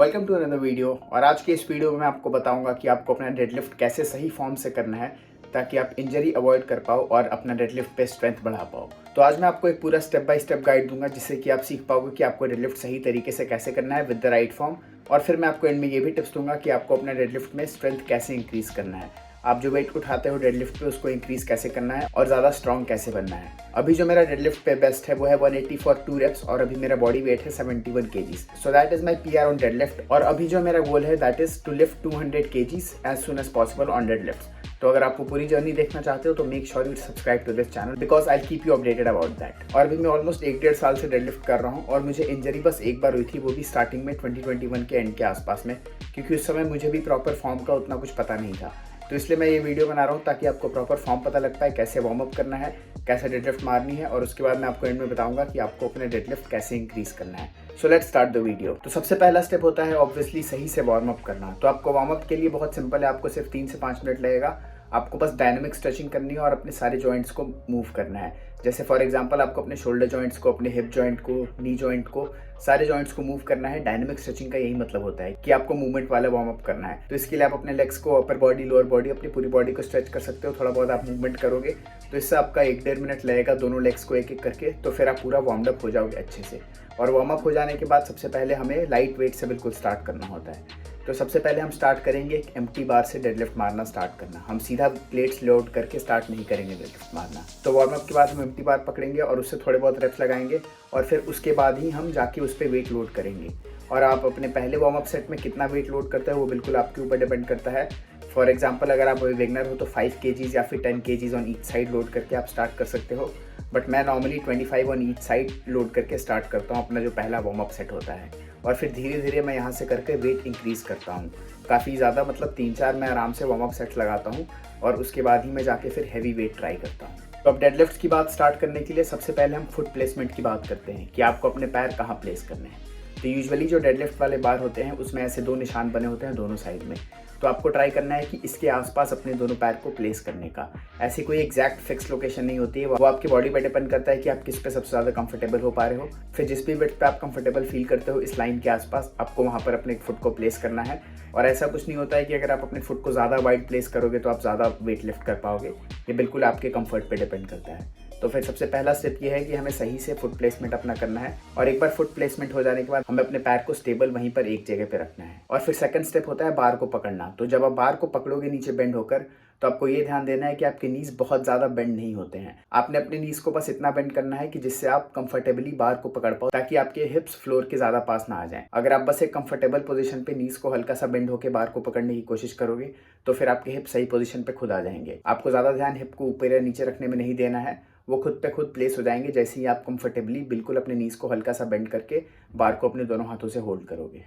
Welcome to another video. और आज के इस वीडियो में मैं आपको बताऊंगा कि आपको अपना डेडलिफ्ट कैसे सही फॉर्म से करना है ताकि आप इंजरी अवॉइड कर पाओ और अपना डेडलिफ्ट पे स्ट्रेंथ बढ़ा पाओ। तो आज मैं आपको एक पूरा स्टेप बाय स्टेप गाइड दूंगा जिससे कि आप सीख पाओगे कि आपको डेडलिफ्ट सही तरीके से कैसे करना है विद द राइट फॉर्म। और फिर मैं आपको एंड में ये भी टिप्स दूंगा कि आपको अपने डेडलिफ्ट में स्ट्रेंथ कैसे इंक्रीज करना है, आप जो वेट उठाते हो डेडलिफ्ट पे उसको इंक्रीज कैसे करना है और ज़्यादा स्ट्रॉन्ग कैसे बनना है। अभी जो मेरा डेडलिफ्ट पे बेस्ट है वो है 180 फॉर 2 रेप्स और अभी मेरा बॉडी वेट है 71 kgs. So that is my PR on deadlift. और अभी जो मेरा गोल है that is to lift 200 kgs as soon as possible on deadlift. तो अगर आप वो पूरी जर्नी देखना चाहते हो तो make sure you subscribe to this channel because I keep you updated about that. और अभी मैं ऑलमोस्ट 1-1.5 साल से डेडलिफ्ट कर रहा हूँ और मुझे इंजरी बस एक बार हुई थी, वो भी स्टार्टिंग में 2021 के एंड के आसपास में, क्योंकि उस समय मुझे भी प्रॉपर फॉर्म का उतना कुछ पता नहीं था। तो इसलिए मैं ये वीडियो बना रहा हूँ ताकि आपको प्रॉपर फॉर्म पता लग पाए, कैसे वार्म अप करना है, कैसे डेडलिफ्ट मारनी है, और उसके बाद मैं आपको एंड में बताऊंगा कि आपको अपने डेडलिफ्ट कैसे इंक्रीज करना है। So let's start the video. तो सबसे पहला स्टेप होता है ऑब्वियसली सही से वार्म अप करना। तो आपको वार्म अप के लिए बहुत सिंपल है, आपको सिर्फ 3 से 5 मिनट लगेगा। आपको बस डायनामिक स्ट्रेचिंग करनी है और अपने सारे जॉइंट्स को मूव करना है। जैसे फॉर एग्जांपल आपको अपने शोल्डर जॉइंट्स को, अपने हिप जॉइंट को, नी जॉइंट को, सारे जॉइंट्स को मूव करना है। डायनामिक स्ट्रेचिंग का यही मतलब होता है कि आपको मूवमेंट वाला वार्म अप करना है। तो इसके लिए आप अपने लेग्स को, अपर बॉडी, लोअर बॉडी, अपनी पूरी बॉडी को स्ट्रेच कर सकते हो। थोड़ा बहुत आप मूवमेंट करोगे तो इससे आपका 1-1.5 मिनट लगेगा दोनों लेग्स को एक एक करके। तो फिर आप पूरा वार्म अप हो जाओगे अच्छे से। और वार्म अप हो जाने के बाद सबसे पहले हमें लाइट वेट से बिल्कुल स्टार्ट करना होता है। तो सबसे पहले हम स्टार्ट करेंगे एक एम्प्टी बार से डेडलिफ्ट मारना स्टार्ट करना। हम सीधा प्लेट्स लोड करके स्टार्ट नहीं करेंगे डेडलिफ्ट मारना। तो वार्म अप के बाद हम एम्प्टी बार पकड़ेंगे और उससे थोड़े बहुत रेप्स लगाएंगे और फिर उसके बाद ही हम जाके उस पर वेट लोड करेंगे। और आप अपने पहले वार्म अप सेट में कितना वेट लोड करते हो वो बिल्कुल आपके ऊपर डिपेंड करता है। फॉर एग्जाम्पल अगर आप बिगिनर हो तो 5 केजीज या फिर 10 KGs on each side load करके आप स्टार्ट कर सकते हो। बट मैं normally 25 on each side load करके स्टार्ट करता हूँ अपना जो पहला वार्म अप सेट होता है। और फिर धीरे धीरे मैं यहाँ से करके वेट इंक्रीज़ करता हूँ काफ़ी ज़्यादा, मतलब 3-4 मैं आराम से वार्म अप सेट्स लगाता हूँ और उसके बाद ही मैं जाके फिर हैवी वेट ट्राई करता हूँ। तो अब डेडलिफ्ट की बात स्टार्ट करने के लिए सबसे पहले हम फुट प्लेसमेंट की बात करते हैं कि आपको अपने पैर कहाँ प्लेस करने हैं। तो यूजुअली जो डेडलिफ्ट वाले बार होते हैं उसमें ऐसे 2 निशान बने होते हैं दोनों साइड में। तो आपको ट्राई करना है कि इसके आसपास अपने दोनों पैर को प्लेस करने का। ऐसी कोई एग्जैक्ट फिक्स लोकेशन नहीं होती है, वो आपकी बॉडी पे डिपेंड करता है कि आप किस पे सबसे ज़्यादा कंफर्टेबल हो पा रहे हो। फिर जिस भी वेट पे आप कंफर्टेबल फील करते हो इस लाइन के आसपास आपको वहाँ पर अपने फुट को प्लेस करना है। और ऐसा कुछ नहीं होता है कि अगर आप अपने फुट को ज़्यादा वाइड प्लेस करोगे तो आप ज़्यादा वेट लिफ्ट कर पाओगे। ये बिल्कुल आपके कंफर्ट पे डिपेंड करता है। तो फिर सबसे पहला स्टेप ये है कि हमें सही से फुट प्लेसमेंट अपना करना है। और एक बार फुट प्लेसमेंट हो जाने के बाद हमें अपने पैर को स्टेबल वहीं पर एक जगह पे रखना है। और फिर सेकंड स्टेप होता है बार को पकड़ना। तो जब आप बार को पकड़ोगे नीचे बेंड होकर तो आपको ये ध्यान देना है कि आपके नीज बहुत ज़्यादा बेंड नहीं होते हैं। आपने अपने नीज को बस इतना बेंड करना है कि जिससे आप कंफर्टेबली बार को पकड़ पाओ, ताकि आपके हिप्स फ्लोर के ज़्यादा पास ना आ जाएं। अगर आप बस एक कंफर्टेबल पोजीशन पे नीज को हल्का सा बेंड होकर बार को पकड़ने की कोशिश करोगे तो फिर आपके हिप सही पोजीशन पे खुद आ जाएंगे। आपको ज़्यादा ध्यान हिप को ऊपर या नीचे रखने में नहीं देना है, वो खुद पे खुद प्लेस हो जाएंगे जैसे ही आप कंफर्टेबली बिल्कुल अपने नीज को हल्का सा बेंड करके बार को अपने दोनों हाथों से होल्ड करोगे।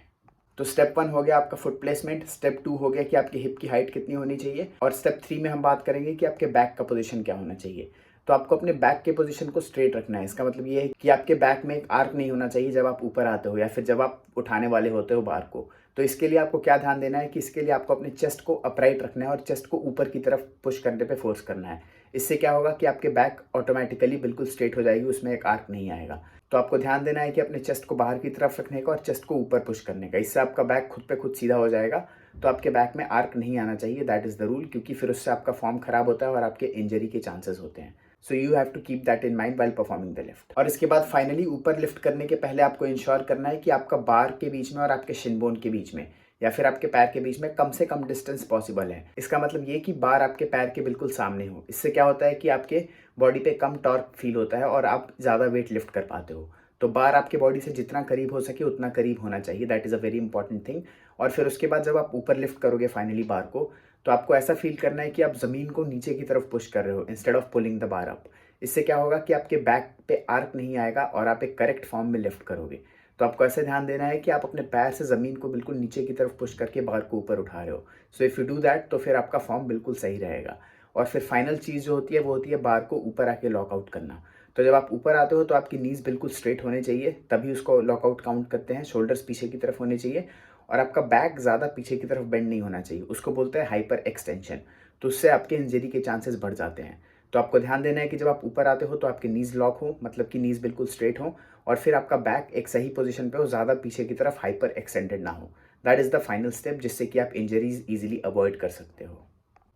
तो स्टेप 1 हो गया आपका फुट प्लेसमेंट। स्टेप 2 हो गया कि आपकी हिप की हाइट कितनी होनी चाहिए। और स्टेप 3 में हम बात करेंगे कि आपके बैक का पोजीशन क्या होना चाहिए। तो आपको अपने बैक के पोजीशन को स्ट्रेट रखना है। इसका मतलब ये है कि आपके बैक में एक आर्क नहीं होना चाहिए जब आप ऊपर आते हो या फिर जब आप उठाने वाले होते हो बार को। तो इसके लिए आपको क्या ध्यान देना है कि इसके लिए आपको अपने चेस्ट को अपराइट रखना है और चेस्ट को ऊपर की तरफ पुश करने पे फोर्स करना है। इससे क्या होगा कि आपके बैक ऑटोमेटिकली बिल्कुल स्ट्रेट हो जाएगी, उसमें एक आर्क नहीं आएगा। तो आपको ध्यान देना है कि अपने चेस्ट को बाहर की तरफ रखने का और चेस्ट को ऊपर पुश करने का। इससे आपका बैक खुद पे खुद सीधा हो जाएगा। तो आपके बैक में आर्क नहीं आना चाहिए, दैट इज़ द रूल, क्योंकि फिर उससे आपका फॉर्म खराब होता है और आपके इंजरी के चांसेस होते हैं। So you have to keep that in mind while performing the lift. और इसके बाद फाइनली ऊपर लिफ्ट करने के पहले आपको इंश्योर करना है कि आपका बार के बीच में और आपके शिन बोन के बीच में या फिर आपके पैर के बीच में कम से कम डिस्टेंस पॉसिबल है। इसका मतलब ये कि बार आपके पैर के बिल्कुल सामने हो। इससे क्या होता है कि आपके बॉडी पे कम टॉर्क फील होता है और आप ज़्यादा वेट लिफ्ट कर पाते हो। तो बार आपके बॉडी से जितना करीब हो सके उतना करीब होना चाहिए, that is a very important thing. और फिर उसके बाद जब आप ऊपर लिफ्ट करोगे फाइनली बार को, तो आपको ऐसा फील करना है कि आप ज़मीन को नीचे की तरफ पुश कर रहे हो instead of pulling the bar up. इससे क्या होगा कि आपके बैक पे आर्क नहीं आएगा और आप एक करेक्ट फॉर्म में लिफ्ट करोगे। तो आपको ऐसे ध्यान देना है कि आप अपने पैर से ज़मीन को बिल्कुल नीचे की तरफ पुश करके बार को ऊपर उठा रहे हो। So if you do that तो फिर आपका फॉर्म बिल्कुल सही रहेगा। और फिर फाइनल चीज़ जो होती है वो होती है बार को ऊपर आके लॉकआउट करना। तो जब आप ऊपर आते हो तो आपकी नीज़ बिल्कुल स्ट्रेट होने चाहिए, तभी उसको लॉकआउट काउंट करते हैं। शोल्डर्स पीछे की तरफ होने चाहिए और आपका बैक ज़्यादा पीछे की तरफ बेंड नहीं होना चाहिए, उसको बोलते हैं हाइपर एक्सटेंशन। तो उससे आपके इंजरी के चांसेस बढ़ जाते हैं। तो आपको ध्यान देना है कि जब आप ऊपर आते हो तो आपके नीज लॉक हो, मतलब कि नीज बिल्कुल स्ट्रेट हो, और फिर आपका बैक एक सही पोजीशन पे हो, ज़्यादा पीछे की तरफ हाइपर एक्सटेंडेड ना हो। That is the final step जिससे कि आप इंजरीज इजीली अवॉइड कर सकते हो।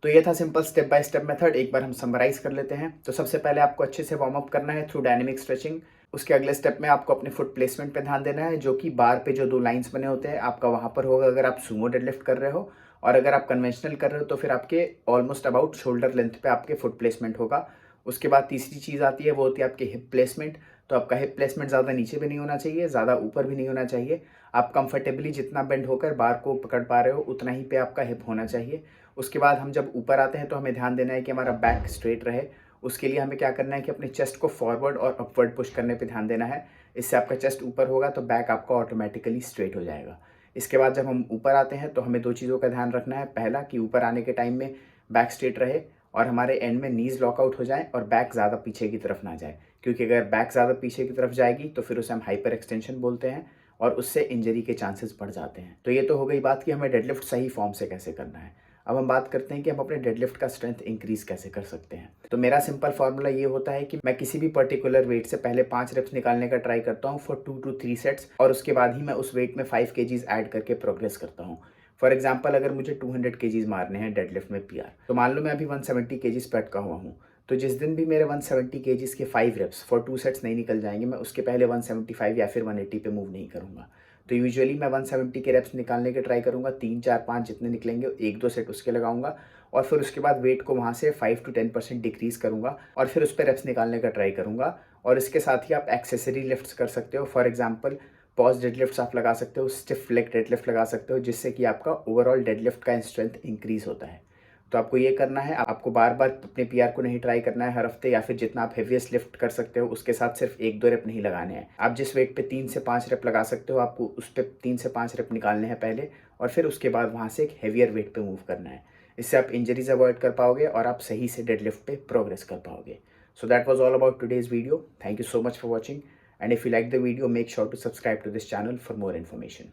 तो ये था simple step by step method. एक बार हम समराइज कर लेते हैं। तो सबसे पहले आपको अच्छे से वार्म अप करना है थ्रू डायनेमिक स्ट्रेचिंग। उसके अगले स्टेप में आपको अपने फुट प्लेसमेंट पे ध्यान देना है, जो कि बार पे जो 2 लाइंस बने होते हैं आपका वहाँ पर होगा अगर आप सुमो डेडलिफ्ट कर रहे हो, और अगर आप कन्वेंशनल कर रहे हो तो फिर आपके ऑलमोस्ट अबाउट शोल्डर लेंथ पे आपके फुट प्लेसमेंट होगा। उसके बाद तीसरी चीज़ आती है, वो होती है आपकी हिप प्लेसमेंट। तो आपका हिप प्लेसमेंट ज़्यादा नीचे भी नहीं होना चाहिए, ज़्यादा ऊपर भी नहीं होना चाहिए। आप कंफर्टेबली जितना बेंड होकर बार को पकड़ पा रहे हो उतना ही पे आपका हिप होना चाहिए। उसके बाद हम जब ऊपर आते हैं तो हमें ध्यान देना है कि हमारा बैक स्ट्रेट रहे। उसके लिए हमें क्या करना है कि अपने चेस्ट को फॉरवर्ड और अपवर्ड पुश करने पे ध्यान देना है। इससे आपका चेस्ट ऊपर होगा तो बैक आपका ऑटोमेटिकली स्ट्रेट हो जाएगा। इसके बाद जब हम ऊपर आते हैं तो हमें 2 चीज़ों का ध्यान रखना है। पहला कि ऊपर आने के टाइम में बैक स्ट्रेट रहे और हमारे एंड में नीज़ लॉकआउट हो जाए और बैक ज़्यादा पीछे की तरफ ना जाए, क्योंकि अगर बैक ज़्यादा पीछे की तरफ जाएगी तो फिर उसे हम हाइपर एक्सटेंशन बोलते हैं और उससे इंजरी के चांसेस बढ़ जाते हैं। तो ये तो हो गई बात कि हमें डेडलिफ्ट सही फॉर्म से कैसे करना है। अब हम बात करते हैं कि हम अपने डेडलिफ्ट का स्ट्रेंथ इंक्रीज कैसे कर सकते हैं। तो मेरा सिंपल फार्मूला ये होता है कि मैं किसी भी पर्टिकुलर वेट से पहले 5 रेप्स निकालने का ट्राई करता हूँ फॉर 2 to 3 सेट्स, और उसके बाद ही मैं उस वेट में 5 kgs ऐड करके प्रोग्रेस करता हूँ। फॉर एग्जाम्पल अगर मुझे 200 kgs मारने हैं डेडलिफ्ट में पीआर, तो मान लो मैं अभी 170 kgs पे अटका हुआ हूँ, तो जिस दिन भी मेरे 170 kgs के 5 रेप्स फॉर 2 सेट्स नहीं निकल जाएंगे, मैं उसके पहले 175 या फिर 180 पे मूव नहीं करूँगा। तो यूजुअली मैं 170 के रेप्स निकालने के ट्राई करूँगा, 3 4 5 जितने निकलेंगे 1-2 सेट उसके लगाऊंगा, और फिर उसके बाद वेट को वहाँ से 5 to 10% डिक्रीज करूँगा और फिर उस पर रेप्स निकालने का ट्राई करूँगा। और इसके साथ ही आप एक्सेसरी लिफ्ट्स कर सकते हो। फॉर एग्जांपल पॉज डेडलिफ्ट्स आप लगा सकते हो, स्टिफ लेग डेडलिफ्ट लगा सकते हो, जिससे कि आपका ओवरऑल डेडलिफ्ट का स्ट्रेंथ इंक्रीज होता है। तो आपको ये करना है, आपको बार बार अपने पीआर को नहीं ट्राई करना है हर हफ्ते, या फिर जितना आप हेवीएस्ट लिफ्ट कर सकते हो उसके साथ सिर्फ 1-2 रेप नहीं लगाने हैं। आप जिस वेट पे 3 से 5 रेप लगा सकते हो आपको उस पर 3 से 5 रेप निकालने हैं पहले, और फिर उसके बाद वहाँ से एक हेवियर वेट पे मूव करना है। इससे आप इंजरीज अवॉइड कर पाओगे और आप सही से डेडलिफ्ट पे प्रोग्रेस कर पाओगे। So that was all about today's video. Thank you so much for watching, and if you like the video, make sure to subscribe to this channel for more information.